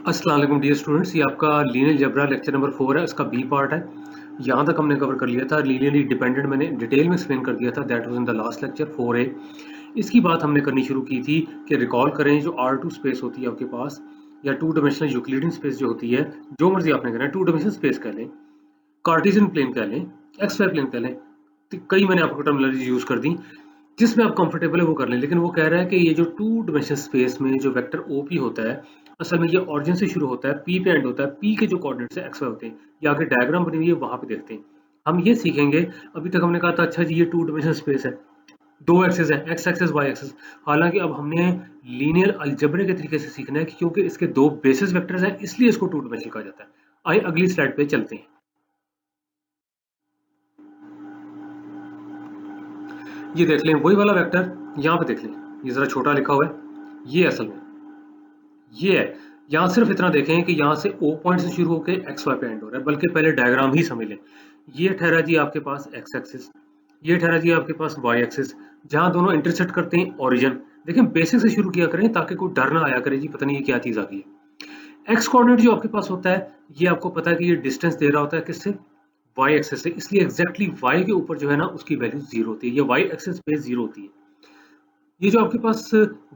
अस्सलाम वालेकुम dear students, ये आपका लीनियर अलजेब्रा लेक्चर नंबर 4 है। इसका बी पार्ट है। यहाँ तक हमने कवर कर लिया था। लीनियरली डिपेंडेंट मैंने डिटेल में एक्सप्लेन कर दिया था, that was in the last lecture 4A। इसकी बात हमने करनी शुरू की थी कि रिकॉल करें जो R2 स्पेस होती है आपके पास, या टू डायमेंशनल यूक्लिडियन स्पेस जो होती है, जो मर्जी आपने करना है, टू डायमेंशनल स्पेस कह लें, कार्टेशियन प्लेन कह लें, एक्स वाई प्लेन कह लें, तो कई मैंने आपको टर्मिनोलॉजी यूज कर दी। जिसमें आप कंफर्टेबल है वो कर लें, लेकिन वो कह रहा है कि ये जो टू डायमेंशनल स्पेस में जो वेक्टर OP होता है, असल में ये ऑरिजिन से शुरू होता है, P पे एंड होता है, P के जो कोऑर्डिनेट्स है एक्स वाई होते हैं, ये आगे डायग्राम बनी हुई है वहां पे देखते हैं। हम ये सीखेंगे। अभी तक हमने कहा था अच्छा जी ये टू डायमेंशनल स्पेस है, दो एक्सेस है, एक्स एक्सेस वाई एक्सेस। हालांकि अब हमने लीनियर अलजेब्रे के तरीके से सीखना है, क्योंकि इसके दो बेसिस वेक्टर्स हैं, इसलिए इसको टू डायमेंशनल कहा जाता है। आइए अगली स्लाइड पे चलते हैं। ये देख लें वही वाला वेक्टर, यहाँ पे देख लें, ये जरा छोटा लिखा हुआ है, ये असल में ये है। यहाँ सिर्फ इतना देखें कि यहाँ से O पॉइंट से शुरू होकर एक्स वाई पे एंड हो रहा है, बल्कि पहले डायग्राम ही समझ लें। ये ठहरा जी आपके पास एक्स एक्सिस, ये ठहरा जी आपके पास वाई एक्सिस, जहाँ दोनों इंटरसेक्ट करते हैं ओरिजिन। देखें बेसिक से शुरू किया करें ताकि कोई डर ना आया करे जी पता नहीं ये क्या चीज आ गई है। एक्स कोऑर्डिनेट जो आपके पास होता है, ये आपको पता है कि ये डिस्टेंस दे रहा होता है किससे, वाई एक्सिस से, इसलिए एग्जैक्टली वाई के ऊपर जो है ना उसकी वैल्यू जीरो होती है, ये वाई एक्सिस पे जीरो होती है। ये जो आपके पास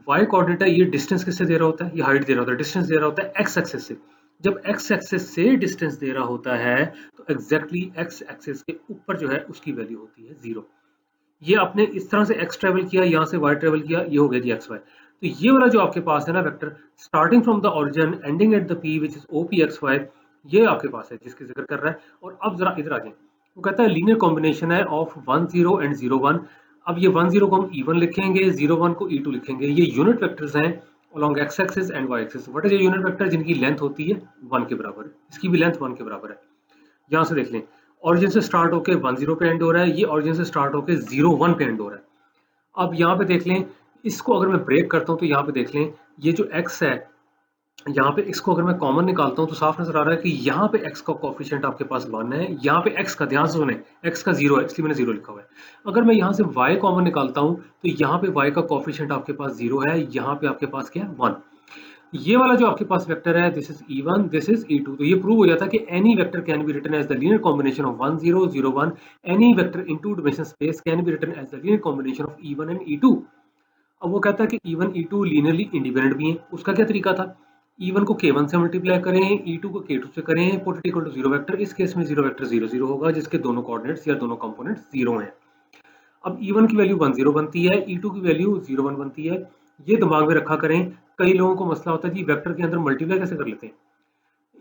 y कोऑर्डिनेट है, ये डिस्टेंस किससे दे रहा होता है, ये हाइट दे रहा होता है, डिस्टेंस दे रहा होता है x एक्सिस से। जब x एक्सिस से डिस्टेंस दे रहा होता है तो एग्जैक्टली x एक्सिस के ऊपर जो है उसकी वैल्यू होती है जीरो। ये आपने इस तरह से x ट्रेवल किया, यहाँ से y ट्रेवल किया, ये हो गया जी xy। तो ये वाला जो आपके पास है ना vector, starting from the origin ending at the p which is OPXY, ये आपके पास है जिसकी जिक्र कर रहा है। और अब जरा इधर आ जाए, वो कहता है लीनियर कॉम्बिनेशन है ऑफ 1 0 एंड 0 1। अब ये 1 0 को हम E1 लिखेंगे, 0 1 को E2 लिखेंगे। ये यूनिट वेक्टर्स हैं along x axis and y axis. What is ये यूनिट वेक्टर, जिनकी लेंथ होती है 1 के बराबर है, इसकी भी लेंथ 1 के बराबर है। यहाँ से देख लें, ऑरिजिन से स्टार्ट होकर 1 0 पे एंड हो रहा है, ये ऑरिजिन से स्टार्ट होकर 0 1 पे एंड हो रहा है। अब यहाँ पे देख लें, इसको अगर मैं ब्रेक करता हूँ तो यहाँ पे देख लें, ये जो x है, यहाँ पे इसको अगर मैं कॉमन निकालता हूँ तो साफ नजर आ रहा है कि यहाँ पे x का कोफिशिएंट आपके पास 1 है, यहाँ पे x का, ध्यान से सुने, x का 0 है इसलिए मैंने 0 लिखा हुआ है। अगर मैं यहाँ से y कॉमन निकालता हूँ तो यहाँ पे y का कोफिशिएंट आपके पास 0 है, यहाँ पे आपके पास क्या है 1। ये वाला जो आपके पास वेक्टर है, this is E1, this is E2। तो ये प्रूव हो जाता है कि any vector can be written as the linear combination of 1 0 0 1। Any vector in two dimensional space can be written as the linear combination of E1 and E2। अब वो कहता है कि E1 E2 लीनियरली इंडिपेंडेंट भी हैं। उसका क्या तरीका था, E1 को K1 से मल्टीप्लाई करें, E2 को K2 से करें, put it equal to 0 vector. इस केस में 0 वेक्टर 0 0 होगा, जिसके दोनों कोऑर्डिनेट्स या दोनों कंपोनेंट्स 0 हैं। अब E1 की वैल्यू 1 0 बनती है, E2 की वैल्यू 0 1 बनती है। ये दिमाग में रखा करें। कई लोगों को मसला होता है जी वेक्टर के अंदर मल्टीप्लाई कैसे कर लेते हैं।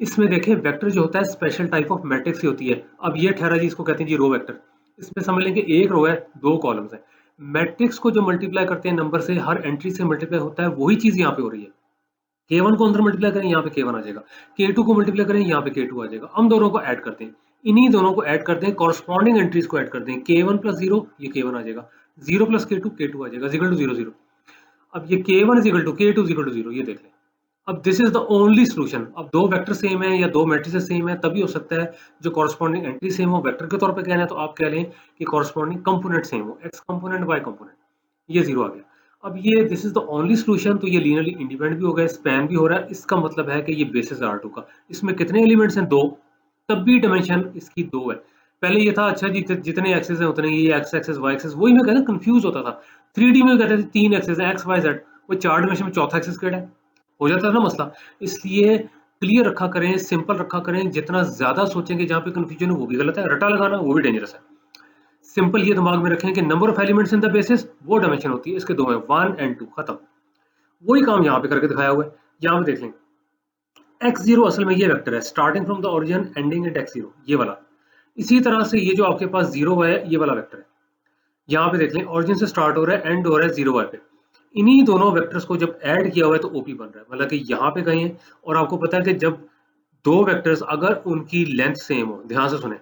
इसमें देखें वेक्टर जो होता है स्पेशल टाइप ऑफ मैट्रिक्स ही होती है। अब ये ठहरा जी, इसको कहते हैं जी रो वेक्टर। इसमें समझ लें कि एक रो है, दो कॉलम्स है। मैट्रिक्स को जो मल्टीप्लाई करते हैं नंबर से, हर एंट्री से मल्टीप्लाई होता है, वही चीज यहाँ पे हो रही है। K1 को अंदर मल्टीप्लाई करें, यहाँ पे K1 आ जाएगा, K2 को मल्टीप्लाई करें, यहाँ पे K2 आ जाएगा। हम दोनों को ऐड करते हैं, इन्हीं दोनों को ऐड करते हैं, कॉरस्पॉन्डिंग एंट्रीज को ऐड करते हैं। K1 प्लस 0, ये K1 आ जाएगा, 0 प्लस K2, K2 आ जाएगा, इक्वल टू 0 0। अब ये K1 is equal to K2 is equal to 0, ये देख लें। अब this is the only solution. अब दो वेक्टर सेम है या दो मैट्रिसेस सेम है, तभी हो सकता है जो कॉरस्पॉन्डिंग एंट्री सेम हो। वेक्टर के तौर पे कहना है तो आप कह लें कि कॉरस्पॉन्डिंग कंपोनेंट सेम हो, एक्स कंपोनेंट वाई कंपोनेंट। ये 0 आ गया। अब ये this is the only solution, तो ये लीनियरली इंडिपेंडेंट भी हो गया, स्पैन भी हो रहा है। इसका मतलब है कि ये बेसिस R2 का। इसमें कितने एलिमेंट्स हैं, दो, तब भी डायमेंशन इसकी 2 है। पहले ये था अच्छा जी जितने एक्सेस हैं उतने, ये एक्स एक्सेस वाई एक्सेस, वही मैं कहता कंफ्यूज होता था। 3D में कहते थे 3 एक्सेस है, एक्स वाई जेड, वो 4 डायमेंशन में चौथा एक्सेस केड़ा है, हो जाता है ना मसला। इसलिए क्लियर रखा करें, सिंपल रखा करें। जितना ज्यादा सोचेंगे जहाँ पे कंफ्यूजन है वो भी गलत है, रटा लगाना वो भी डेंजरस है। सिंपल ये दिमाग में रखें कि number of elements in the basis वो डायमेंशन होती है, इसके दो है, 1 एंड 2, खत्म। वही काम यहाँ पे करके दिखाया हुआ है। यहाँ पे देख लें, x0 असल में ये वेक्टर है starting from the origin ending eight x0, ये वाला। इसी तरह से ये जो आपके पास 0 है, ये वाला वेक्टर है। यहाँ पे देख लें, ओरिजिन से स्टार्ट हो रहा है, एंड हो रहा है 0 y पे। इन्हीं दोनों वेक्टर्स को जब ऐड किया हुआ है तो OP बन रहा है, मतलब कि यहाँ पे कहीं है। और आपको पता है कि जब दो वेक्टर्स अगर उनकी लेंथ सेम हो, ध्यान से सुने,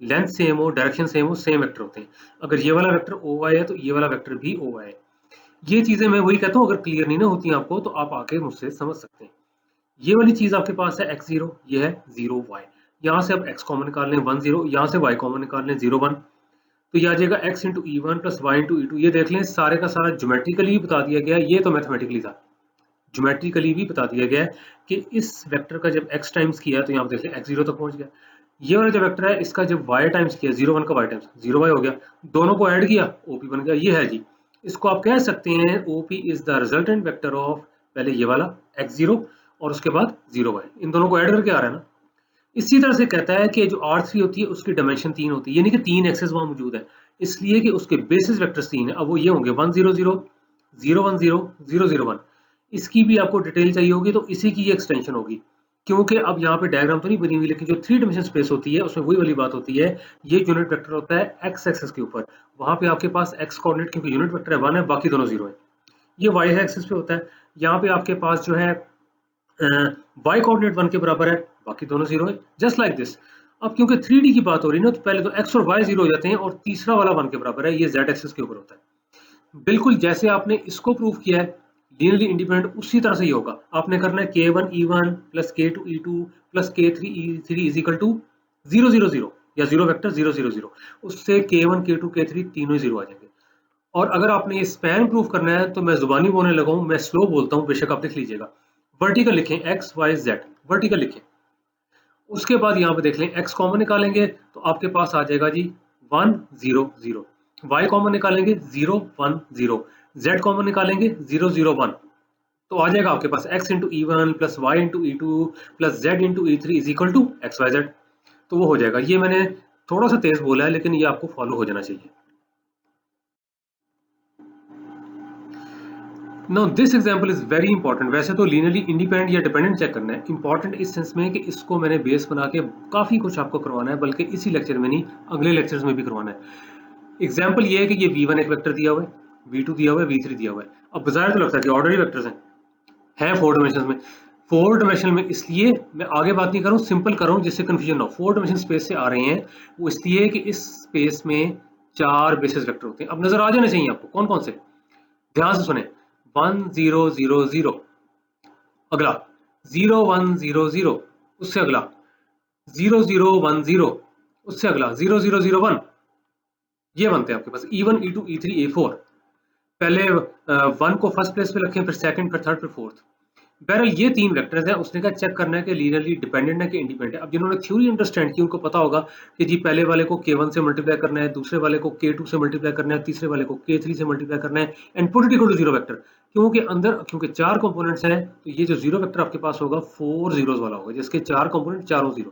लेंथ सेम हो, डायरेक्शन सेम हो, सेम वेक्टर होते हैं। अगर ये वाला वेक्टर OY है तो ये वाला वेक्टर भी OY है। ये चीजें मैं वही कहता हूँ, अगर क्लियर नहीं ना होती आपको तो आप आके मुझसे समझ सकते हैं। ये वाली चीज आपके पास है x0, ये है 0y। यहाँ से अब x कॉमन निकाल लें 1 0, यहाँ से y कॉमन निकाल लें 0 1, तो ये आ जाएगा x into E1 plus y into E2। ये देख लें सारे का सारा ज्योमेट्रिकली बता दिया गया, ये तो मैथमेटिकली था। ज्योमेट्रिकली भी बता दिया गया है कि इस वेक्टर का जब x टाइम्स किया तो यहाँ पे देख लें x0 तक पहुंच गया। ये वाला जो वेक्टर है इसका जब y टाइम्स किया 0 1 का y टाइम्स 0 y हो गया, दोनों को ऐड किया OP बन गया। ये है जी, इसको आप कह सकते हैं OP is the resultant vector of पहले ये वाला x0 और उसके बाद 0 y, इन दोनों को ऐड करके आ रहा है ना। इसी तरह से कहता है कि जो R3 होती है उसकी डायमेंशन 3 होती है, यानी कि 3 एक्सेस वहां मौजूद है, इसलिए कि उसके बेसिस वेक्टर्स 3 है। अब वो ये होंगे 1 0 0 0 1 0 0 0 1। इसकी भी आपको डिटेल चाहिए होगी तो इसी की ये एक्सटेंशन होगी, क्योंकि अब यहाँ पे डायग्राम तो नहीं बनी हुई, लेकिन जो 3 डायमेंशन स्पेस होती है उसमें वही वाली बात होती है। ये यूनिट वेक्टर होता है एक्स एक्सेस के ऊपर, वहां पे आपके पास एक्स कोऑर्डिनेट क्योंकि यूनिट वेक्टर है 1 है, बाकी दोनों 0 है। ये वाई एक्सेस पे होता है, यहाँ पे आपके पास जो है वाई कोऑर्डिनेट 1 के बराबर है, बाकी दोनों 0 है, जस्ट लाइक दिस। अब क्योंकि 3D की बात हो रही है ना, तो पहले तो x और y 0 हो जाते हैं और तीसरा वाला 1 के बराबर है, ये z एक्सिस के ऊपर होता है। बिल्कुल जैसे आपने इसको प्रूव किया है लीनियरली इंडिपेंडेंट, उसी तरह से ही होगा। आपने करना है k1 e1 plus k2 e2 plus k3 e3 is equal to 0 0 0 या 0 वेक्टर 0 0 0, उससे k1 k2 k3 तीनों ही 0 आ जाएंगे। और अगर आपने ये स्पैन प्रूव करना है तो मैं जुबानी बोलने लगा हूं, मैं स्लो बोलता हूं, बेशक आप लिख लीजिएगा। वर्टिकल लिखें x y z, वर्टिकल लिखें। उसके बाद यहाँ पे देख लें x कॉमन निकालेंगे तो आपके पास आ जाएगा जी 1 0 0, y कॉमन निकालेंगे 0 1 0, z कॉमन निकालेंगे 0 0 1, तो आ जाएगा आपके पास x into E1 plus y into E2 plus z into E3 is equal to X Y Z. तो वो हो जाएगा। ये मैंने थोड़ा सा तेज बोला है लेकिन ये आपको फॉलो हो जाना चाहिए। Now this example is very important. वैसे तो लीनियरली इंडिपेंडेंट या डिपेंडेंट चेक करना है, इंपॉर्टेंट इस सेंस में कि इसको मैंने बेस बना के काफी कुछ आपको करवाना है, बल्कि इसी लेक्चर में नहीं अगले लेक्चर्स में भी करवाना है। एग्जांपल ये है कि ये v1 एक वेक्टर दिया हुआ है, v2 दिया हुआ है, v3 दिया हुआ है। अब बाजार तो लगता है कि ऑर्डनरी वेक्टर्स हैं 4 डायमेंशन में। 4 डायमेंशन में इसलिए मैं आगे बात नहीं कर रहा हूँ, सिंपल कर रहा हूँ जिससे कंफ्यूजन ना हो। 4 डायमेंशन स्पेस से आ रहे हैं वो इसलिए कि इस स्पेस में 4 बेसिस वेक्टर होते हैं। अब नजर आ जाने चाहिए आपको कौन कौन से, ध्यान से सुने। 1 0 0 0, अगला 0 1 0 0, उससे अगला 0 0 1 0, उससे अगला 0 0 0 1। ये बनते हैं आपके पास E1 E2 E3 E4। पहले 1 को फर्स्ट प्लेस पे रखें, फिर सेकंड, फिर थर्ड, फिर फोर्थ। बहरहाल ये 3 वेक्टर्स हैं, उसने कहा चेक करना है कि लीनियरली डिपेंडेंट है कि इंडिपेंडेंट है। अब जिन्होंने थ्योरी अंडरस्टैंड की उनको पता होगा कि जी पहले वाले को k1 से मल्टीप्लाई करना है, दूसरे वाले को k2 से मल्टीप्लाई करना है, तीसरे वाले को k3 से मल्टीप्लाई करना है and put it equal to 0 vector. क्योंकि अंदर क्योंकि 4 कंपोनेंट्स हैं तो ये जो 0 वेक्टर आपके पास होगा 4 जीरोस वाला होगा, जिसके 4 कंपोनेंट चारों 0।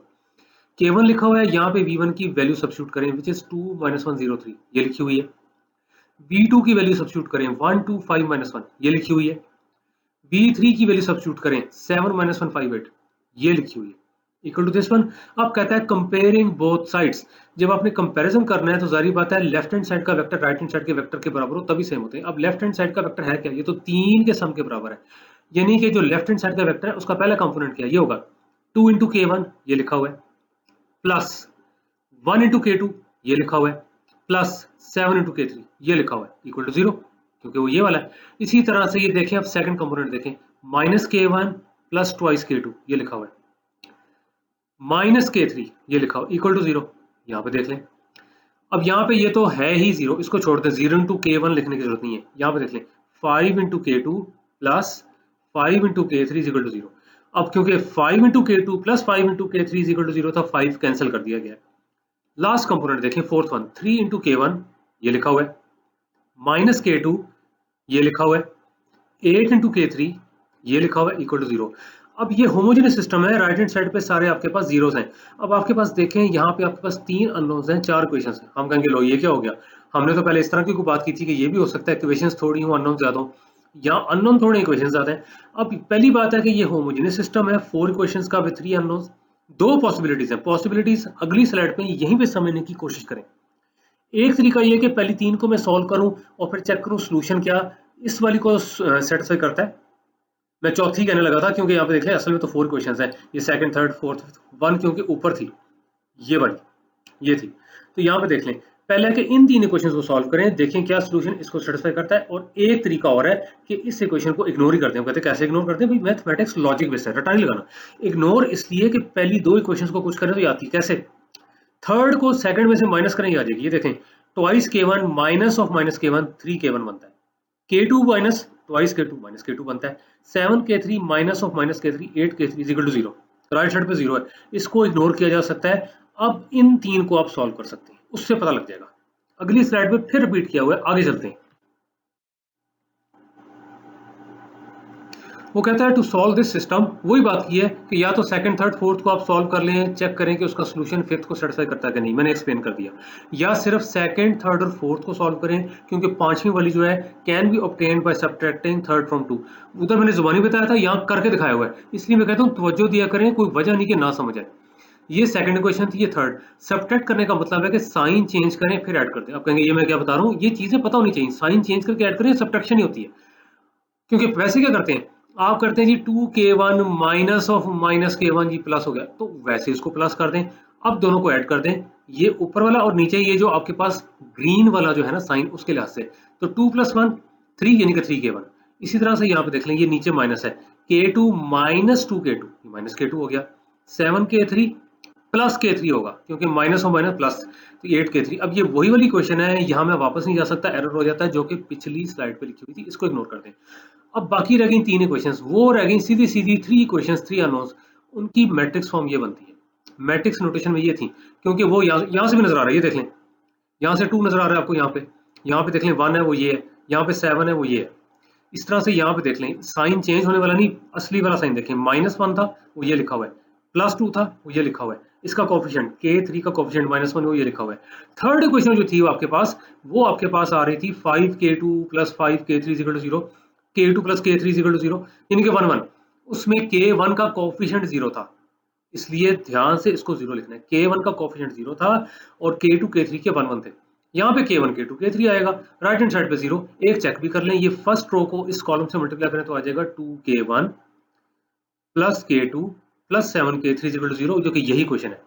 k1 लिखा हुआ है, यहाँ पे v1 की वैल्यू सब्स्टिट्यूट करें विच इज 2 1 0 3, ये लिखी हुई है। v2 की वैल्यू सब्स्टिट्यूट करें 1 2 5 1, ये लिखी हुई है। v3 की वैल्यू सब्स्टिट्यूट करें 7 1 5 8, ये लिखी हुई है, इक्वल टू दिस वन। अब कहता है कंपेयरिंग बोथ साइड्स। जब आपने कंपैरिजन करना है तो जारी बात है लेफ्ट हैंड साइड का वेक्टर राइट हैंड साइड के वेक्टर के बराबर हो तभी सेम होते हैं। अब लेफ्ट हैंड साइड का वेक्टर है क्या, ये तो 3 के सम के बराबर है, यानी कि जो लेफ्ट हैंड साइड का वेक्टर है उसका पहला कंपोनेंट क्या है, ये होगा 2 इंटू k1, ये लिखा हुआ है, प्लस 1 इंटू k2, ये लिखा हुआ है, प्लस 7 इंटू k3, ये लिखा हुआ है, इक्वल टू 0, क्योंकि वो ये वाला है। इसी तरह से ये देखें, अब सेकंड कंपोनेंट देखें, minus k1 plus twice k2, ये लिखा हुआ है, माइनस k3, ये लिखा हुआ इक्वल टू 0, यहाँ पे देख लें। अब यहाँ पे ये तो है ही 0, इसको छोड़ दें, 0 इंटू k1 लिखने की जरूरत नहीं है। यहाँ पे देख लें 5 into k2 plus 5 into k3 is equal to 0। अब क्योंकि 5 into k2 plus 5 into k3 is equal to 0 था, 5 कैंसिल कर दिया गया। लास्ट कंपोनेंट देखें, फोर्थ वन, 3 इंटू k1, ये लिखा हुआ है, माइनस k2, ये लिखा हुआ है, 8 इंटू k3, ये लिखा हुआ है, इक्वल टू 0। अब ये होमोजेनियस सिस्टम है, राइट हैंड साइड पे सारे आपके पास जीरोस हैं। अब आपके पास देखें यहाँ पे आपके पास 3 अननोन्स हैं, 4 इक्वेशंस हैं। हम कहेंगे लो ये क्या हो गया, हमने तो पहले इस तरह की कोई बात की थी कि ये भी हो सकता है इक्वेशंस थोड़ी हो अननोन ज्यादा हो, यहाँ अननोन थोड़े इक्वेशंस ज्यादा हैं। अब पहली बात है कि ये होमोजेनियस सिस्टम है, 4 इक्वेशंस का विद 3 अननोन्स। 2 पॉसिबिलिटीज हैं, पॉसिबिलिटीज अगली स्लाइड पे यहीं पे समझने की कोशिश करें। एक तरीका ये है कि पहली 3 को मैं सॉल्व करूं और फिर चेक करूं सोल्यूशन क्या इस वाली को सेटिस्फाई करता है। मैं चौथी कहने लगा था क्योंकि यहाँ पे देखें असल में तो 4 क्वेश्चंस हैं, ये सेकंड थर्ड फोर्थ 1 क्योंकि ऊपर थी, ये वाली ये थी। तो यहाँ पे देख लें, पहले कि इन 3 इक्वेशंस को सॉल्व करें, देखें क्या सोल्यूशन इसको सेटिस्फाई करता है। और एक तरीका और है कि इस इक्वेशन को इग्नोर ही करते हैं। कहते हैं कैसे इग्नोर करते हैं भाई, मैथमेटिक्स लॉजिक बेस्ड है, रटा नहीं लगाना। इग्नोर इसलिए कि पहली 2 इक्वेशंस को कुछ करें तो आती कैसे, थर्ड को सेकंड में से माइनस करें आ जाएगी। ये देखें twice k1 minus of minus k1 3 k1 बनता है, k2 minus twice k2 minus k2 बनता है। 7k3 minus of minus k3 8k3 is equal to 0। Right side पे 0 है, इसको इग्नोर किया जा सकता है। अब इन तीन को आप सॉल्व कर सकते हैं, उससे पता लग जाएगा। अगली स्लाइड में फिर रिपीट किया हुआ है, आगे चलते हैं। वो कहता है टू सॉल्व दिस सिस्टम, वही बात की है कि या तो सेकंड थर्ड फोर्थ को आप सॉल्व कर लें, चेक करें कि उसका सॉल्यूशन फिफ्थ को सेटिस्फाई करता है कि नहीं, मैंने एक्सप्लेन कर दिया। या सिर्फ सेकंड थर्ड और फोर्थ को सॉल्व करें, क्योंकि पांचवी वाली जो है can be obtained by subtracting third from two, उधर मैंने जुबानी बताया था, यहाँ करके दिखाया हुआ है। इसलिए मैं कहता हूँ तवज्जो दिया करें, कोई वजह नहीं कि ना समझ आए। ये सेकंड इक्वेशन थी, ये थर्ड। सब्ट्रैक्ट करने का मतलब है कि साइन चेंज करें फिर ऐड कर दें। आप कहेंगे ये मैं क्या बता रहा हूँ, ये चीजें पता होनी चाहिए। साइन चेंज करके ऐड करें, सब्ट्रैक्शन ही होती है। क्योंकि वैसे क्या करते हैं, आप करते हैं जी 2k1 minus of minus k1 जी प्लस हो गया, तो वैसे इसको प्लस कर दें। अब दोनों को ऐड कर दें, ये ऊपर वाला और नीचे ये जो आपके पास ग्रीन वाला जो है ना साइन, उसके लिहाज से तो 2 + 1 3 यानी कि 3k1। इसी तरह से यहाँ पे देख लें, ये नीचे माइनस है, k2 minus 2k2 minus k2 हो गया। 7k3 प्लस k3 होगा, क्योंकि माइनस और माइनस प्लस, तो 8k3। अब ये वही वाली क्वेश्चन है, यहाँ मैं वापस नहीं जा सकता, एरर हो जाता है, जो कि पिछली स्लाइड पे लिखी हुई थी, इसको इग्नोर कर दें। अब बाकी रह गई तीन इक्वेशंस, वो रह गई सीधी सीधी 3 इक्वेशंस, 3 अननोन्स। उनकी मैट्रिक्स फॉर्म ये बनती है। मैट्रिक्स नोटेशन में ये थी, क्योंकि वो यहाँ से भी नजर आ रहा है, ये देख लें, यहाँ से 2 नजर आ रहा है आपको, यहाँ पे देख लें 1 है वो ये है, यहाँ पे 7 है वो ये है। इस तरह से यहाँ पे देख लें, साइन चेंज होने वाला नहीं, असली वाला साइन देखें, -1 था वो ये लिखा हुआ है, +2 था वो ये लिखा हुआ है, इसका कोफिशिएंट k3 का कोफिशिएंट -1 वो ये लिखा हुआ है। थर्ड इक्वेशन जो थी वो आपके पास, आ रही थी 5k2 + 5k3 = 0, k2 + k3 = 0, यानी कि 1 1। उसमें k1 का कोफिशिएंट 0 था, इसलिए ध्यान से इसको 0 लिखना है। k1 का कोफिशिएंट 0 था और k2 k3 के 1 1 थे। यहाँ पे k1 k2 k3 आएगा, राइट हैंड साइड पे 0। एक चेक भी कर लें, ये फर्स्ट रो को इस कॉलम से मल्टीप्लाई करें तो आ जाएगा 2k1 + k2 + 7k3 = 0, जो कि यही क्वेश्चन है।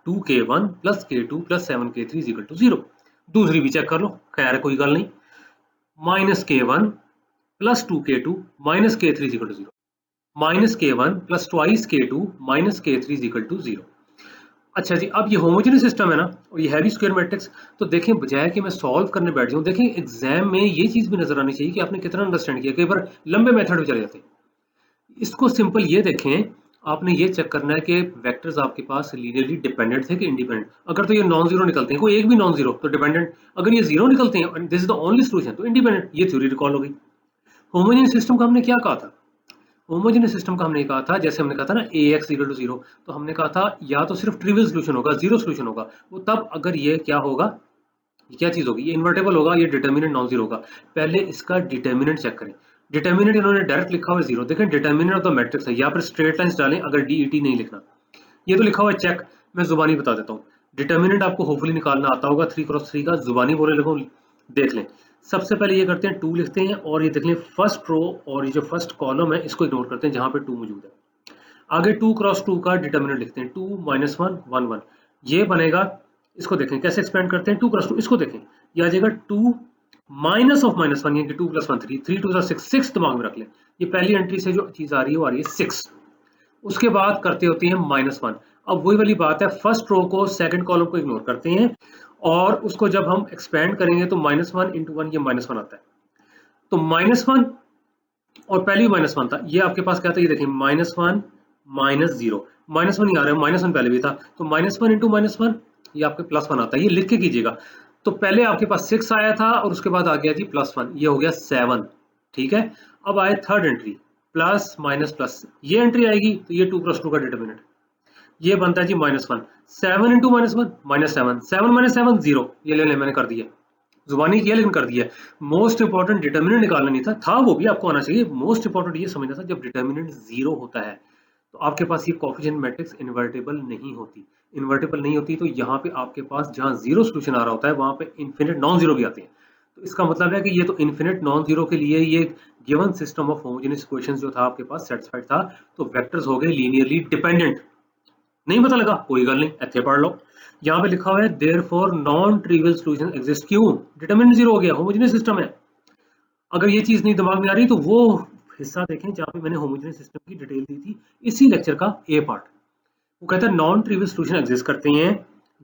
2k1 + k2 + 7k3 = 0। दूसरी भी चेक कर लो, खैर कोई गल नहीं, -k1 + 2k2 - k3 = 0, -k1 + twice k2 - k3 = 0। अच्छा जी, अब ये होमोजेनियस सिस्टम है ना, और ये हैवी स्क्वायर मैट्रिक्स, तो देखें बजाय कि मैं सॉल्व करने बैठ जाऊं, देखें एग्जाम में ये चीज भी नजर आनी चाहिए कि आपने कितना अंडरस्टैंड किया। कई बार लंबे मेथड में चले जाते हैं, इसको सिंपल ये देखें, आपने ये चेक करना है कि वेक्टर्स आपके पास लीनियरली डिपेंडेंट थे कि इंडिपेंडेंट। अगर तो ये नॉन जीरो निकलते हैं, कोई एक भी नॉन जीरो तो डिपेंडेंट, अगर ये जीरो निकलते हैं this is the only solution तो इंडिपेंडेंट। ये थ्योरी रिकॉल हो गई। होमोजेनियस सिस्टम का हमने क्या कहा था, होमोजेनियस सिस्टम का हमने कहा था, जैसे हमने कहा था ना ax = 0, तो हमने कहा था या तो सिर्फ ट्रिवियल सोल्यूशन होगा, जीरो सोल्यूशन होगा, वो तब अगर ये क्या होगा, ये क्या चीज होगी, ये इन्वर्टेबल होगा, ये डिटर्मिनेंट नॉन जीरो होगा। पहले इसका डिटर्मिनेंट चेक करें। डिटर्मिनेंट इन्होंने डायरेक्ट लिखा हुआ है 0, देखें डिटर्मिनेंट ऑफ द मैट्रिक्स है, यहाँ पर स्ट्रेट लाइंस डालें, अगर DET नहीं लिखना। ये तो लिखा हुआ है चेक, मैं जुबानी बता देता हूँ। डिटर्मिनेंट आपको होपफुली निकालना आता होगा 3x3 का, जुबानी बोले लगो, देख लें। सबसे पहले ये करते हैं 2 लिखते हैं, और ये देख लें फर्स्ट रो और ये जो फर्स्ट कॉलम है इसको इग्नोर करते हैं जहां पे 2 मौजूद है। आगे 2x2 का डिटर्मिनेंट लिखते हैं, 2 - 1 1 1, ये बनेगा। इसको देखें कैसे एक्सपेंड करते हैं, 2x2, इसको देखें, ये आ जाएगा 2 माइनस ऑफ -1, यानी कि 2 + 1 3, 3 2 6, 6 दिमाग में रख लें। ये पहली एंट्री से जो चीज आ रही है वो आ रही है 6। उसके बाद करते होती है -1। अब वही वाली बात है, फर्स्ट रो को सेकंड कॉलम को इग्नोर करते हैं, और उसको जब हम एक्सपेंड करेंगे तो -1 × 1 ये -1 आता है, तो -1 और पहले ही -1 था, ये आपके पास क्या था, ये देखिए -1 -0, -1 ही आ रहा है, -1 पहले भी था, तो -1 × -1 ये आपके +1 आता है, ये लिख के कीजिएगा। तो पहले आपके पास 6 आया था और उसके बाद आ गया जी +1, ये हो गया 7, ठीक है। अब आए third entry, plus minus plus, ये एंट्री आएगी, तो ये 2x2 का डिटर्मिनेंट, ये बनता है जी -1, 7 × -1 -7, 7 - 7 0, ये ले मैंने कर दिया, जुबानी किया लेकिन कर दिया। मोस्ट इंपॉर्टेंट डिटर्मिनेंट निकालना नहीं था वो भी आपको आना चाहिए। मोस्ट इंपॉर्टेंट ये समझना था, जब डिटर्मिनेंट 0 होता है तो आपके पास ये कोफिशिएंट मैट्रिक्स इन्वर्टेबल नहीं होती। इन्वर्टेबल नहीं होती तो यहाँ पे आपके पास जहाँ जीरो सोल्यूशन आ रहा होता है वहां पे इन्फिनिट नॉन जीरो भी आते हैं। तो इसका मतलब है कि ये तो इन्फिनिट नॉन जीरो के लिए ये given system of homogeneous equations जो था आपके पास सेटिस्फाइड था, तो वेक्टर्स हो गए लीनियरली डिपेंडेंट। नहीं पता लगा, कोई गल नहीं, ऐसे पढ़ लो। यहाँ पे लिखा हुआ है therefore non trivial solution exist, क्यों, डिटरमिनेंट 0 हो गया, होमोजेनियस सिस्टम है। अगर ये चीज नहीं दिमाग में आ रही तो वो हिस्सा देखें जहाँ पे मैंने होमोजेनियस सिस्टम की डिटेल दी थी, इसी लेक्चर का ए पार्ट। वो कहता है नॉन ट्रिवियल सॉल्यूशन एग्जिस्ट करते हैं,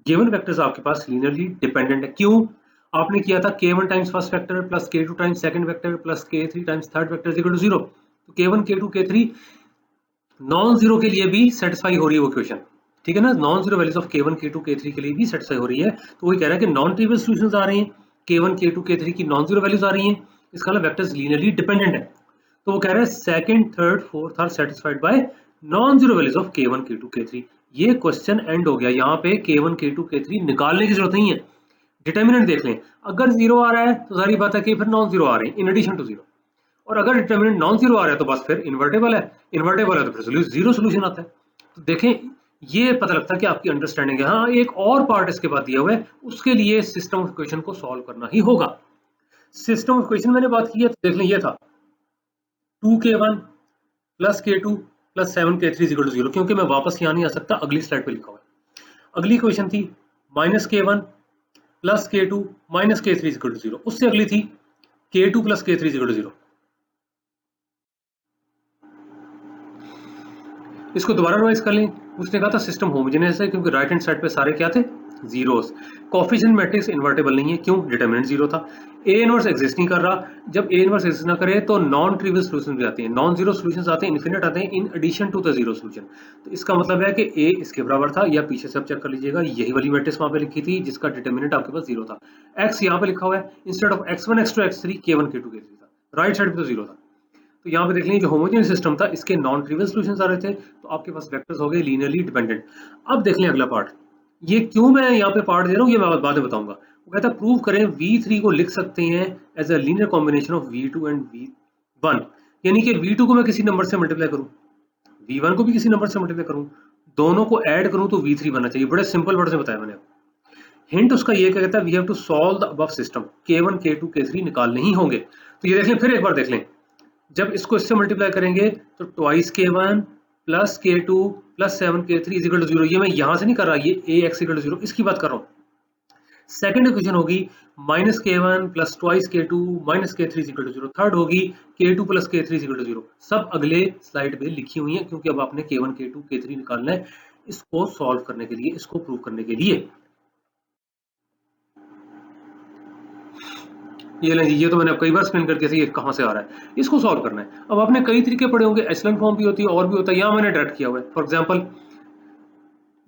गिवन वेक्टर्स आपके पास लीनियरली डिपेंडेंट है, क्यों, आपने किया था k1 times first vector plus k2 times second vector plus k3 times third vector is equal to 0। तो k1 k2 k3 non zero के लिए भी सेटिस्फाई हो रही है वो इक्वेशन, ठीक है ना। Non zero values of k1 k2 k3 के लिए भी सेटिस्फाई हो रही है। तो वही कह रहा है कि नॉन ट्रिवियल सॉल्यूशंस आ रहे हैं, k1 k2 k3 की नॉन जीरो वैल्यूज आ रही हैं, इसका मतलब वेक्टर्स लीनियरली डिपेंडेंट है। तो वो कह रहा है second third fourth are satisfied by non zero values of k1 k2 k3। ये क्वेश्चन एंड हो गया। यहाँ पे k1 k2 k3 निकालने की जरूरत नहीं है, डिटर्मिनेंट देख लें। अगर जीरो आ रहा है तो सारी बात है कि फिर नॉन जीरो आ रहे हैं इन एडिशन टू जीरो, और अगर डिटर्मिनेंट नॉन जीरो आ रहा है तो बस फिर इन्वर्टेबल है, इन्वर्टेबल है तो फिर जीरो सोल्यूशन आता है। तो देखें, ये पता लगता है कि आपकी अंडरस्टैंडिंग है। हाँ, एक और पार्ट इसके बाद दिया हुआ है, उसके लिए सिस्टम ऑफ इक्वेशन को सॉल्व करना ही होगा। सिस्टम ऑफ इक्वेशन मैंने बात की है, तो देख लें ये था 2k1 plus k2 plus 7k3 is equal to 0, क्योंकि मैं वापस यहाँ नहीं आ सकता, अगली स्लाइड पे लिखा हुआ है। अगली इक्वेशन थी -k1 plus k2 minus k3 is equal to 0। उससे अगली थी k2 plus k3 is equal to 0। इसको दोबारा रिवाइज कर लें। उसने कहा था सिस्टम होमोजेनियस है क्योंकि राइट हैंड साइड पे सारे क्या थे, जीरोस। कोफिशिएंट मैट्रिक्स इन्वर्टेबल नहीं है, क्यों, डिटरमिनेंट जीरो था। ए इनवर्स एग्जिस्ट नहीं कर रहा, जब ए इनवर्स एग्जिस्ट ना करे तो नॉन ट्रिवियल सॉल्यूशन भी आते हैं, नॉन जीरो सॉल्यूशंस आते हैं, इनफिनिट आते हैं in addition to the zero solution. तो इसका मतलब है कि ए इसके बराबर था, या पीछे से आप चेक कर लीजिएगा, यही वाली मैट्रिक्स वहां पे लिखी थी जिसका डिटरमिनेंट आपके पास जीरो था। एक्स यहाँ पे लिखा हुआ है, instead of x1 x2 x3 k1 k2 k3 था, राइट साइड पे तो जीरो था। तो यहाँ पे देख लीजिए, जो होमोजेनियस सिस्टम था इसके नॉन ट्रिवियल सॉल्यूशंस आ रहे थे, तो आपके पास वेक्टर्स हो गए लीनियरली डिपेंडेंट। अब देख लें अगला पार्ट। ये क्यों मैं यहाँ पे पार्ट दे रहा हूँ ये मैं बाद में बताऊंगा। वो कहता है प्रूव करें V3 को लिख सकते हैं as a linear combination of V2 and V1, यानी कि V2 को मैं किसी नंबर से मल्टीप्लाई करूँ, V1 को भी किसी नंबर से मल्टीप्लाई करूँ, दोनों को ऐड करूँ तो V3 बनना चाहिए। बड़े सिंपल वर्ड से बताया मैंने। हिंट उसका ये कहता है we have to solve the above system, k1 k2 k3 निकालने ही होंगे। तो ये देख लें, फिर एक बार देख लें। जब इसको इससे मल्टीप्लाई करेंगे तो twice k1 plus k2 plus 7k3 is equal to 0। ये मैं यहां से नहीं कर रहा, ये ax इक्वल टू 0 इसकी बात कर रहा हूँ। सेकंड इक्वेशन होगी -k1 plus twice k2 minus k3 is equal to 0। Third होगी k2 plus k3 is equal to 0। सब अगले स्लाइड पे लिखी हुई है, क्योंकि अब आपने k1 k2 k3 निकालना है इसको सॉल्व करने के लिए, इसको प्रूव करने के लिए। ये लें जी, ये तो मैंने कई बार एक्सप्लेन करके ये कहाँ से आ रहा है, इसको सॉल्व करना है। अब आपने कई तरीके पढ़े होंगे, एचलन फॉर्म भी होती है और भी होता है, यहाँ मैंने डायरेक्ट किया हुआ है। फॉर एग्जांपल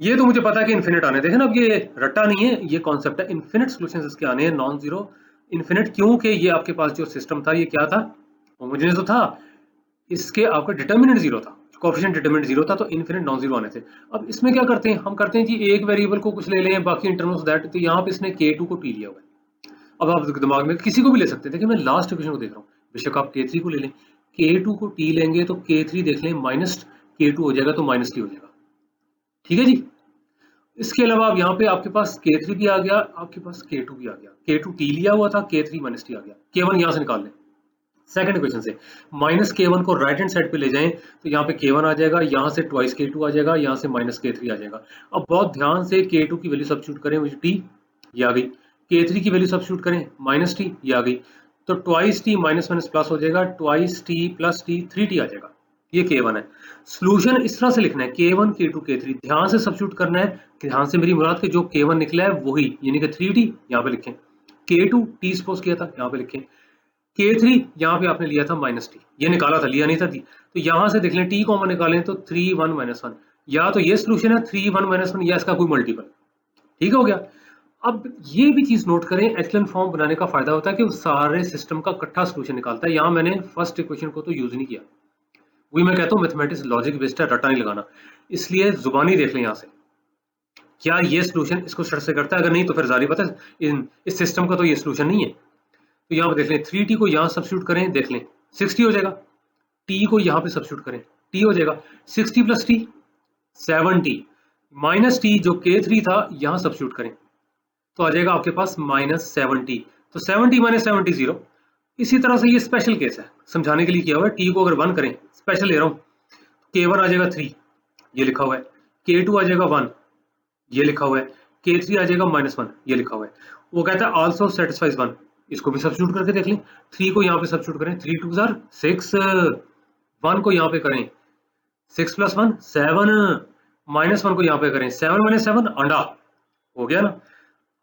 ये तो मुझे पता है कि इन्फिनिट आने, देखें ना, अब ये रट्टा नहीं है, ये कॉन्सेप्ट है, इन्फिनिट सॉल्यूशंस इसके आने हैं, नॉन जीरो इन्फिनिट। क्योंकि ये आपके पास जो सिस्टम था ये क्या था, होमोजेनियस तो था, इसके आपका डिटर्मिनेंट जीरो था, कोएफिशिएंट डिटर्मिनेंट जीरो था, तो इन्फिनिट नॉन जीरो आने थे। अब इसमें क्या करते हैं, हम करते हैं जी एक वेरिएबल को कुछ ले लें, बाकी इन टर्म्स ऑफ दैट। तो यहाँ पे इसने k2 को t लिया हुआ है। अब आप दिमाग में किसी को भी ले सकते हैं, देखिए मैं लास्ट इक्वेशन को देख रहा हूँ, बेशक आप k3 को ले लें, k2 को t लेंगे तो k3 देख लें माइनस k2 हो जाएगा तो माइनस t हो जाएगा, ठीक है जी। इसके अलावा अब यहाँ पे आपके पास k3 भी आ गया, आपके पास k2 भी आ गया, k2 t लिया हुआ था, k3 माइनस t आ गया, k1 यहाँ से निकाल लें सेकंड इक्वेशन से। माइनस k1 को राइट हैंड साइड पे ले जाएं तो यहाँ पे k1 आ जाएगा, यहाँ से ट्वाइस k2 आ जाएगा, यहाँ से माइनस k3 आ जाएगा। अब बहुत ध्यान से k2 की वैल्यू सब्स्टिट्यूट करें, मुझे t ये आ गई, k3 की वैल्यू सब्स्टिट्यूट करें माइनस t ये आ गई, तो twice t minus minus plus हो जाएगा, twice t plus t 3t आ जाएगा। ये k1 है। सॉल्यूशन इस तरह से लिखना है, k1 k2 k3 ध्यान से सब्स्टिट्यूट करना है। ध्यान से मेरी मुराद के जो k1 निकला है वही, यानी कि 3t यहाँ पे लिखें, k2 t सपोज किया था यहाँ पे लिखें, k3 यहाँ पे आपने लिया था माइनस टी, ये निकाला था, लिया नहीं था टी। तो यहाँ से देख लें टी कॉमन निकालें तो 3 1 माइनस 1, या तो ये सोल्यूशन है 3 1 माइनस 1 या इसका कोई मल्टीपल, ठीक हो गया। अब ये भी चीज नोट करें, एक्सेलेंट फॉर्म बनाने का फायदा होता है कि वो सारे सिस्टम का इकट्ठा सोल्यूशन निकालता है। यहाँ मैंने फर्स्ट इक्वेशन को तो यूज नहीं किया, वही मैं कहता हूँ मैथमेटिक्स लॉजिक बेस्ड है, रट्टा नहीं लगाना, इसलिए जुबानी देख लें यहाँ से क्या ये सोल्यूशन इसको सट से करता है, अगर नहीं तो फिर जारी पता है इस सिस्टम का तो ये सोल्यूशन नहीं है। तो यहाँ पे देख लें 3t को यहाँ सब्स्टिट्यूट करें, देख लें 60 हो जाएगा, t को यहाँ पे सब्स्टिट्यूट करें t हो जाएगा 60 प्लस t 70, माइनस t जो k3 था यहाँ सब्स्टिट्यूट करें तो आ जाएगा आपके पास माइनस 70, तो 70 माइनस 70 0। इसी तरह से ये स्पेशल केस है, समझाने के लिए किया हुआ है। t को अगर 1 करें, स्पेशल ले रहा हूँ, k1 आ जाएगा 3 ये लिखा हुआ है, k2 आ जाएगा 1 ये लिखा हुआ है, k3 आ जाएगा -1 ये लिखा हुआ है। वो कहता है आल्सो सेटिस्फाइज 1, इसको भी सब्स्टिट्यूट करके देख लें, 3 को यहाँ पे सब्स्टिट्यूट करें, 3 2 जार 6, 1 को यहाँ पे करें 6 प्लस 1 7, -1 को यहाँ पे करें 7 माइनस 7 अंडा, हो गया ना।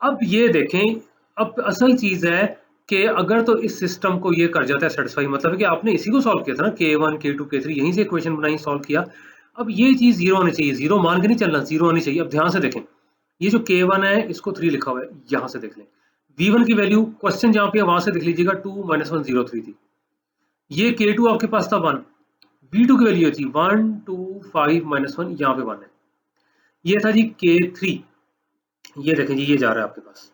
अब ये देखें, अब असल चीज है कि अगर तो इस सिस्टम को ये कर जाता है सेटिस्फाई, मतलब है कि आपने इसी को सॉल्व किया था ना, K1 K2 K3, यहीं से इक्वेशन बनाई, सॉल्व किया। अब ये चीज जीरो होनी चाहिए, जीरो मान के नहीं चलना, जीरो होनी चाहिए। अब ध्यान से देखें, ये जो K1 है इसको 3 लिखा हुआ है, यहाँ से देख लें। V1 की वैल्यू क्वेश्चन जहाँ पे है वहां से देख लीजिएगा, 2 - 1 0 3 थी। ये K2 आपके पास था 1, V2 की वैल्यू थी 1 2 5 - 1, यहाँ पे 1 है। ये था जी K3, ये देखें जी, ये जा रहा है आपके पास,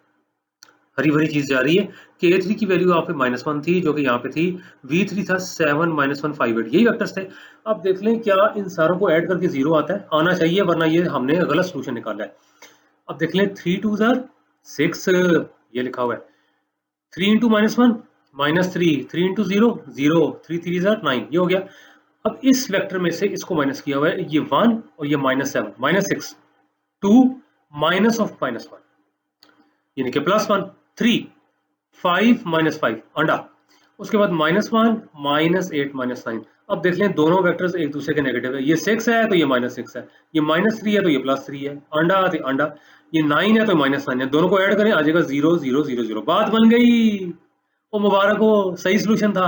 हरी भरी चीज जा रही है। K3 की वैल्यू यहाँ पे -1 थी, जो कि यहाँ पे थी। V3 था 7 - 1 5 8, यही वेक्टर्स थे। अब देख लें क्या इन सारों को ऐड करके जीरो आता है, आना चाहिए, वरना ये हमने गलत सोल्यूशन निकाला है। अब देख लें, 3 2 6, ये लिखा हुआ है। 3 इंटू -1 -3, 3 इंटू 0 0, 3 3 9, ये हो गया। अब इस वेक्टर में से इसको माइनस किया हुआ है, ये 1 और ये -7 -6, 2 माइनस ऑफ -1, यानी कि +1, 3 5 -5 अंडा, उसके बाद -1 -8 -9। अब देख लें दोनों वेक्टर्स एक दूसरे के नेगेटिव है, ये 6 है तो ये -6 है, ये -3 है तो ये +3 है, अंडा तो अंडा, ये 9 है तो -9 है, दोनों को ऐड करें आ जाएगा 0 0 0 0, बात बन गई। वो मुबारक हो, सही सोल्यूशन था।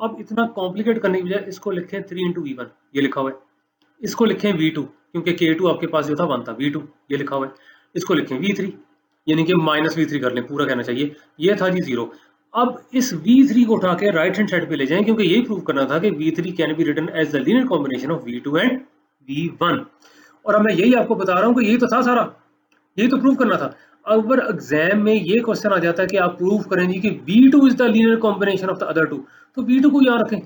अब इतना कॉम्प्लिकेट करने की बजाय इसको लिखें 3 इंटू V1, ये लिखा हुआ है। इसको लिखें V2, क्योंकि K2 आपके पास जो था 1 था, V2 ये लिखा हुआ है। इसको लिखें V3, यानी कि -V3 कर लें, पूरा कहना चाहिए। ये था जी 0। अब इस V3 को उठा के राइट हैंड साइड पे ले जाएं, क्योंकि यही प्रूव करना था कि V3 can be written as the linear combination of V2 and V1। और अब मैं यही आपको बता रहा हूँ कि यही तो था सारा, यही तो प्रूव करना था। अगर एग्जाम में ये क्वेश्चन आ जाता है कि आप प्रूव करें जी कि V2 is the linear combination of the other two, तो V2 को याद रखें,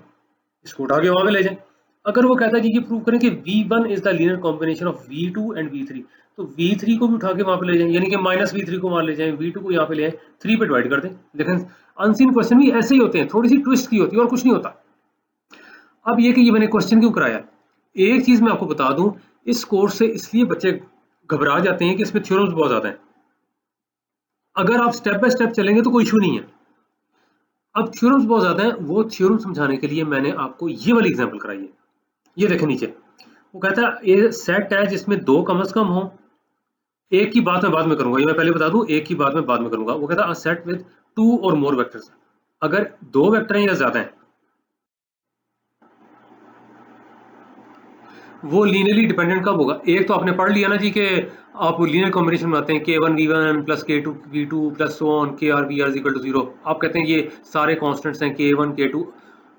इसको उठा के वहां पे ले जाएं। अगर वो कहता है जी कि प्रूव करें कि V1 is the linear combination of V2 and V3, तो V3 को भी उठा के वहां पे ले जाएं, यानी कि -V3 को वहां ले जाएं, V2 को यहाँ पे ले आए, 3 पे डिवाइड कर दें। लेकिन अनसीन क्वेश्चन भी ऐसे ही होते हैं, थोड़ी सी ट्विस्ट की होती है और कुछ नहीं होता। अब ये कि ये मैंने क्वेश्चन क्यों कराया, एक चीज मैं आपको बता दूं, इस कोर्स से इसलिए बच्चे घबरा जाते हैं कि इसमें थ्योरम्स बहुत ज्यादा हैं। अगर आप स्टेप बाय स्टेप चलेंगे तो कोई इशू नहीं है। अब थ्योरम्स बहुत ज्यादा हैं, वो थ्योरम समझाने के लिए मैंने आपको ये वाली एग्जांपल कराई है। ये देखें नीचे, वो कहता है ये सेट है जिसमें दो कम से कम हो, एक की बात मैं बाद में करूंगा, ये मैं पहले बता दूं, एक की बात मैं बाद में करूंगा। वो कहता है सेट विद 2 और मोर वेक्टर्स, अगर 2 वेक्टर हैं या ज्यादा हैं, वो लीनियरली डिपेंडेंट कब होगा। एक तो आपने पढ़ लिया ना जी कि आप लीनियर कॉम्बिनेशन बनाते हैं, K1 V1 plus K2 V2 plus so on KR VR is equal to 0। आप कहते हैं ये सारे कांस्टेंट्स हैं K1 K2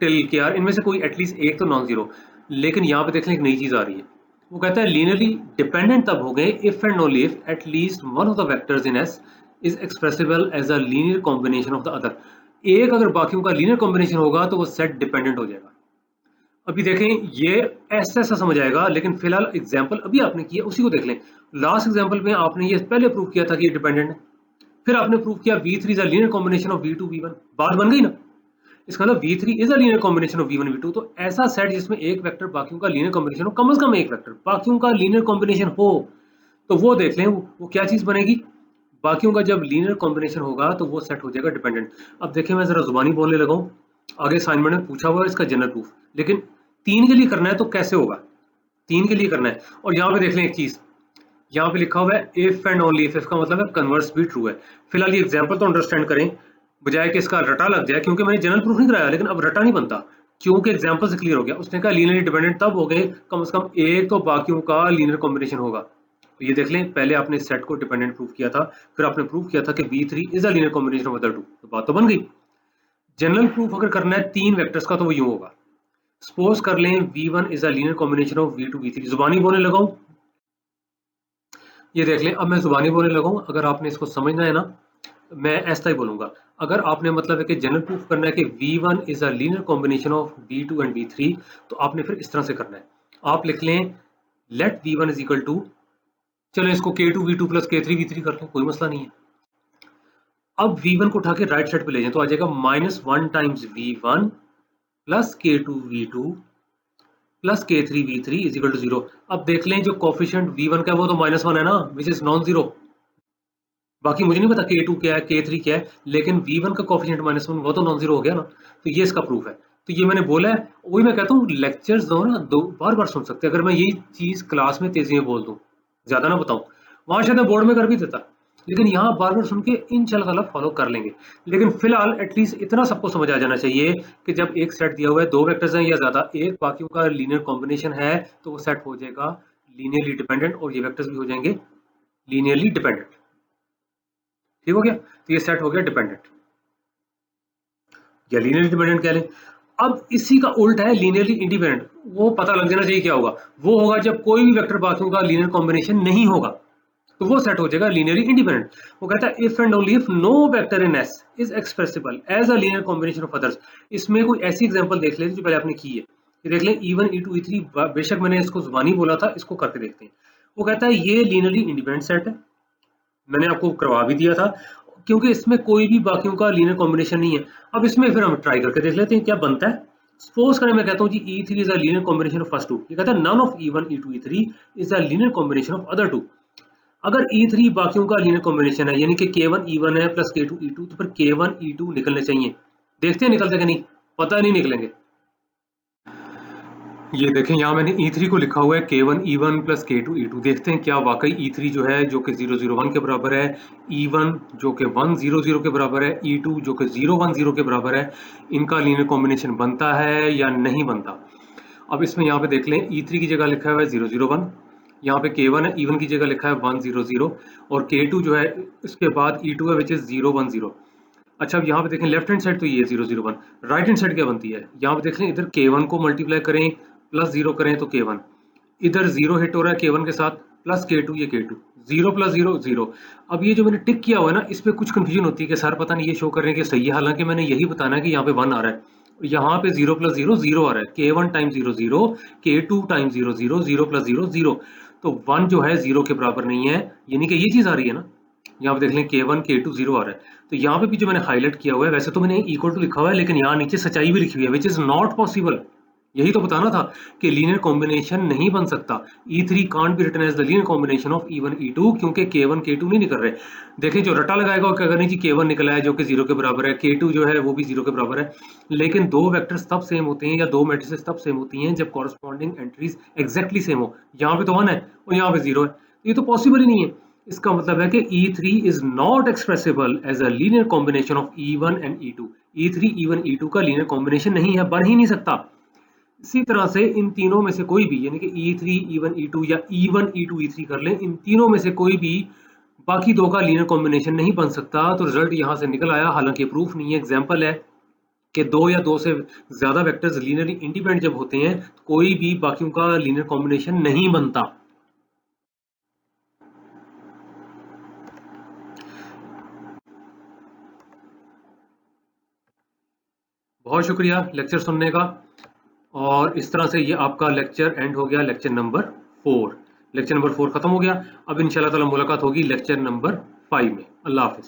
टिल KR, इनमें से कोई एटलीस्ट एक तो नॉन जीरो। लेकिन यहाँ पे देख लें एक नई चीज आ रही है, वो कहता है लीनियरली डिपेंडेंट तब हो गए if and only if at least one of the vectors in S is expressible as a linear combination of the other. एक अगर बाकियों का लीनियर कॉम्बिनेशन होगा तो वो सेट डिपेंडेंट हो जाएगा। अभी देखें, ये ऐसा ऐसा समझ आएगा, लेकिन फिलहाल एग्जांपल अभी आपने किया उसी को देख लें। लास्ट एग्जांपल में आपने ये पहले प्रूव किया था कि ये डिपेंडेंट है, फिर आपने प्रूव किया V3 is a linear combination of V2 V1, बात बन गई ना। इसका मतलब V3 is a linear combination of V1 V2। तो ऐसा सेट जिसमें एक वेक्टर बाकियों का लीनियर कॉम्बिनेशन हो, कम से कम एक वेक्टर बाकियों का लीनियर कॉम्बिनेशन हो, तो वो देख लें वो क्या चीज बनेगी। बाकियों का जब लीनियर कॉम्बिनेशन होगा तो वो सेट हो जाएगा डिपेंडेंट। अब देखें, मैं जरा जुबानी बोलने लगा हूं, आगे असाइनमेंट में पूछा हुआ है इसका जनरल प्रूफ, लेकिन 3 के लिए करना है तो कैसे होगा, 3 के लिए करना है। और यहाँ पे देख लें एक चीज, यहाँ पे लिखा हुआ है इफ एंड ओनली इफ का मतलब है कन्वर्स भी ट्रू है। फिलहाल ये एग्जांपल तो अंडरस्टैंड करें, बजाय कि इसका रटा लग जाए, क्योंकि मैंने जनरल प्रूफ नहीं कराया, लेकिन अब रटा नहीं बनता, क्योंकि एग्जांपल से क्लियर हो गया। उसने कहा लीनियरली डिपेंडेंट तब हो गए कम से कम एक तो बाकियों का लीनियर कॉम्बिनेशन होगा। तो ये देख लें, पहले आपने सेट को डिपेंडेंट प्रूफ किया था, फिर आपने प्रूफ किया था कि V3 is a linear combination of other two, तो बात तो बन गई। जनरल प्रूफ अगर करना है 3 वेक्टर्स का तो वो यूं होगा, सपोज कर लें V1 is a linear combination of V2 V3। जुबानी बोलने लगा हूं, ये देख लें, अब मैं जुबानी बोलने लगा हूं। अगर आपने इसको समझना है ना, मैं ऐसा ही बोलूंगा। अगर आपने मतलब है कि जनरल प्रूफ करना है कि V1 is a linear combination of V2 and V3, तो आपने फिर इस तरह से करना है। आप लिख लें late V1 is equal to, चलो इसको K2 V2 plus K3 V3 कर लें, कोई मसला नहीं है। अब V1 को उठा के राइट साइड पे ले जाएं तो आ जाएगा -1 times V1 plus K2 V2 plus K3 V3 is equal to 0। अब देख लें जो कोफिशिएंट V1 का है वो तो -1 है ना, विच इज नॉन जीरो। बाकी मुझे नहीं पता K2 क्या है K3 क्या है, लेकिन V1 का कोफिशिएंट -1 वो तो नॉन जीरो हो गया ना। तो ये इसका प्रूफ है। तो ये मैंने बोला है, वही मैं कहता हूँ लेक्चर्स दो ना, दो बार बार सुन सकते हैं। अगर मैं यही चीज क्लास में तेजी में बोल दूं, ज्यादा ना बताऊं, वहां शायद मैं बोर्ड में कर भी देता, लेकिन यहाँ बार बार सुन के इंशाल्लाह ताला फॉलो कर लेंगे। लेकिन फिलहाल एटलीस्ट इतना सबको समझ आ जाना चाहिए कि जब एक सेट दिया हुआ है, दो वेक्टर्स हैं या ज्यादा, एक बाकियों का लीनियर कॉम्बिनेशन है, तो वो सेट हो जाएगा लीनियरली डिपेंडेंट और ये वेक्टर्स भी हो जाएंगे लीनियरली डिपेंडेंट। ठीक हो गया? तो ये सेट हो गया डिपेंडेंट या लीनियरली डिपेंडेंट कह लें। अब इसी का उल्टा है लीनियरली इंडिपेंडेंट। वो पता लग जाना चाहिए क्या होगा। वो होगा जब कोई भी वेक्टर बाकियों का लीनियर कॉम्बिनेशन नहीं होगा, तो वो सेट हो जाएगा लीनियरली इंडिपेंडेंट। वो कहता है if and only if no vector in S is expressible as a linear combination of others. इसमें कोई ऐसी एग्जांपल देख लेते जो पहले आपने की है। ये देख लें E1 E2 E3, बेशक मैंने इसको जुबानी बोला था, इसको करके देखते हैं। वो कहता है ये लीनियरली इंडिपेंडेंट सेट है, मैंने आपको करवा भी दिया था, क्योंकि इसमें कोई भी बाकियों का लीनियर कॉम्बिनेशन नहीं है। अब इसमें फिर हम ट्राई करके देख लेते हैं क्या बनता है। सपोज करें मैं कहता हूँ जी E3 is a linear combination of first two. ये कहता है none of E1 E2 E3 is a linear combination of other two. अगर E3 बाकियों का लीनियर कॉम्बिनेशन है, यानी कि K1 E1 है प्लस K2 E2, तो फिर K1 E2 निकलने चाहिए। देखते हैं निकलते कि नहीं, पता नहीं निकलेंगे। ये देखें यहाँ मैंने E3 को लिखा हुआ है K1 E1 plus K2 E2। देखते हैं क्या वाकई E3 जो है जो कि 001 के बराबर है, E1 जो कि 100 के बराबर है, E2 जो कि 010 के बराबर है, इनका लीनियर कॉम्बिनेशन बनता है या नहीं बनता। अब इसमें यहाँ पे देख लें E3 की जगह लिखा हुआ है 001, यहाँ पे K1 है, E1 की जगह लिखा है 100 और K2 जो है इसके बाद E2 है विच इज 010। अच्छा अब यहाँ पे देखें लेफ्ट हैंड साइड तो ये 001, राइट हैंड साइड क्या बनती है। यहाँ पे देख लें इधर K1 को मल्टीप्लाई करें प्लस 0 करें तो K1, इधर 0 हिट हो रहा है K1 के साथ, प्लस K2 ये K2, 0 प्लस 0 0। अब ये जो मैंने टिक किया हुआ है ना, इस पे कुछ कंफ्यूजन होती है कि सर पता नहीं ये शो कर रहे हैं कि सही है, हालांकि मैंने यही बताना है कि यहाँ पे 1 आ रहा है, यहाँ पे 0 प्लस 0 0 आ रहा है, K1 time 0 0, K2 time 0 0, 0 plus 0 0, तो 1 जो है 0 के बराबर नहीं है, यानी कि ये चीज आ रही है ना। यहाँ पे देख लें K1 K2 0 आ रहा है, तो यहाँ पे भी जो मैंने हाईलाइट किया हुआ है, वैसे तो मैंने इक्वल टू लिखा हुआ है, लेकिन यहाँ नीचे सच्चाई भी लिखी हुई है विच इज नॉट पॉसिबल। यही तो बताना था कि लीनियर कॉम्बिनेशन नहीं बन सकता। E3 can't be written as the linear combination of E1 E2, क्योंकि K1 K2 नहीं निकल रहे। देखें जो रट्टा लगाएगा वो क्या करें जी, K1 निकला है जो कि 0 के बराबर है, K2 जो है वो भी 0 के बराबर है। लेकिन दो वेक्टर्स तब सेम होते हैं या दो मैट्रिसेस तब सेम होती हैं जब कॉरस्पॉन्डिंग एंट्रीज एग्जैक्टली सेम हो। यहाँ पे तो 1 है और यहाँ पे 0 है, ये तो पॉसिबल ही नहीं है। इसका मतलब है कि E3 is not expressible as a linear combination of E1 and E2। E3 E1 E2 का लीनियर कॉम्बिनेशन नहीं है, बन ही नहीं सकता। इसी तरह से इन तीनों में से कोई भी, यानी कि E3 E1 E2 या E1 E2 E3 कर लें, इन तीनों में से कोई भी बाकी दो का लीनियर कॉम्बिनेशन नहीं बन सकता। तो रिजल्ट यहाँ से निकल आया, हालांकि प्रूफ नहीं है, एग्जाम्पल है कि दो या दो से ज्यादा वेक्टर्स लीनियरली इंडिपेंडेंट जब होते हैं, कोई भी बाकियों का लीनियर कॉम्बिनेशन नहीं बनता। बहुत शुक्रिया लेक्चर सुनने का। और इस तरह से ये आपका लेक्चर एंड हो गया, लेक्चर नंबर 4। लेक्चर नंबर 4 खत्म हो गया। अब इंशाल्लाह ताला मुलाकात होगी लेक्चर नंबर 5 में। अल्लाह हाफिज।